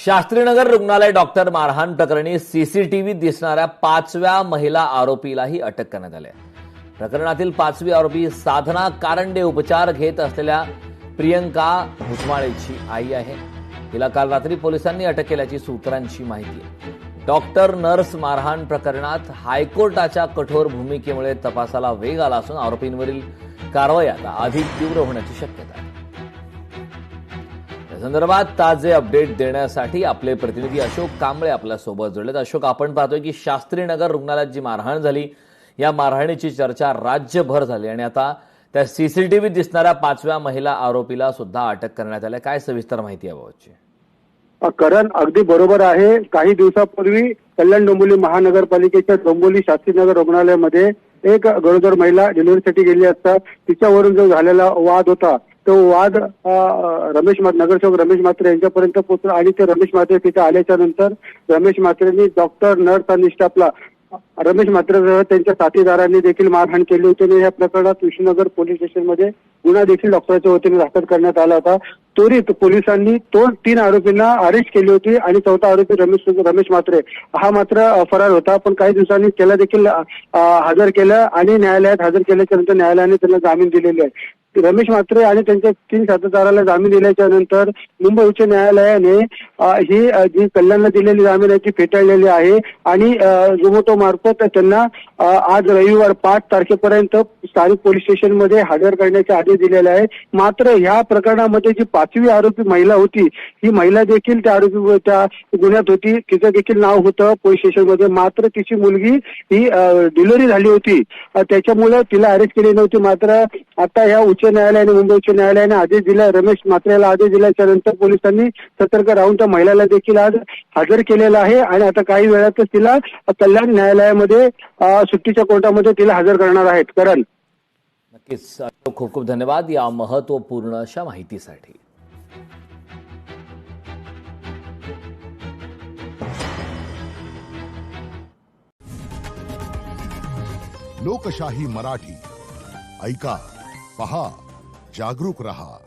शास्त्रीनगर रुग्णालय डॉक्टर मारहाण प्रकरणी सीसीटीव्हीत दिसणाऱ्या 5व्या महिला आरोपीलाही अटक करण्यात आली आहे. प्रकरणातील 5वी आरोपी साधना कारंडे उपचार घेत असलेल्या प्रियंका भुजमाळेची आई आहे. तिला काल रात्री पोलिसांनी अटक केल्याची सूत्रांची माहिती आहे. डॉक्टर नर्स मारहाण प्रकरणात हायकोर्टाच्या कठोर भूमिकेमुळे तपासाला वेग आला असून आरोपींवरील कारवाई आता अधिक तीव्र होण्याची शक्यता आहे. या संदर्भात ताजे अपडेट देण्यासाठी आपले प्रतिनिधी अशोक कांबळे आपल्यासोबत जोडलेत. अशोक, आपण पाहतोय की शास्त्रीनगर रुग्णालयात जी मारहाण झाली, या मारहाणीची चर्चा राज्यभर झाली आणि आता त्या सीसीटीव्हीत दिसणाऱ्या 5व्या महिला आरोपीला सुद्धा अटक करण्यात आली. काय सविस्तर माहिती आहे याबाबतची? करण, अगदी बरोबर आहे. काही दिवसापूर्वी कल्याण डोंबिवली महानगरपालिकेच्या डोंबिवली शास्त्रीनगर रुग्णालयामध्ये एक गरोदर महिला डिलिव्हरीसाठी गेली असता तिच्यावरून जो झालेला वाद होता, तो वाद नगरसेवक रमेश म्हात्रे यांच्यापर्यंत पोहोचला आणि ते रमेश म्हात्रे तिथे आल्याच्या नंतर रमेश म्हात्रेंनी डॉक्टर नर्स आणि स्टाफला रमेश म्हात्रेसह त्यांच्या साथीदारांनी देखील मारहाण केली होती आणि या प्रकरणात विष्णुनगर पोलीस स्टेशनमध्ये गुन्हा देखील डॉक्टरच्या वतीने दाखल करण्यात आला होता. त्वरित पोलिसांनी 3 आरोपींना अरेस्ट केली होती आणि 4था आरोपी रमेश म्हात्रे हा मात्र फरार होता. पण काही दिवसांनी त्याला देखील हजर केलं आणि न्यायालयात हजर केल्याच्या नंतर न्यायालयाने त्यांना जामीन दिलेली आहे. रमेश म्हात्रे आणि त्यांच्या 3 साथीदाराला जामीन दिल्याच्या नंतर मुंबई उच्च न्यायालयाने ही जी कल्याणला दिलेली जामीन आहे ती फेटाळलेली आहे आणि झोमॅटो मार्फत त्यांना आज रविवार 5 तारखेपर्यंत स्थानिक पोलीस स्टेशनमध्ये हजर करण्याचे आदेश दिलेले आहे. मात्र ह्या प्रकरणामध्ये जी 5वी आरोपी महिला होती, ही महिला देखील त्या गुन्ह्यात होती. तिचं देखील नाव होतं पोलीस स्टेशनमध्ये. मात्र तिची मुलगी ही डिलिव्हरी झाली होती, त्याच्यामुळे तिला अरेस्ट केली नव्हती. मात्र आता ह्या उच्च न्यायालयाने, मुंबई उच्च न्यायालयाने आदेश दिला. रमेश म्हात्रेला आदेश दिल्याच्या नंतर पोलिसांनी सतर्क राहून त्या महिलेला देखील आज हजर केलेलं आहे आणि आता काही वेळातच तिला कल्याण न्यायालयामध्ये सुट्टीच्या कोर्टामध्ये तिला हजर करणार आहेत. करण, नक्कीच खूप खूप धन्यवाद या महत्वपूर्ण अशा माहितीसाठी. लोकशाही मराठी ऐका, पहा, जागरूक रहा.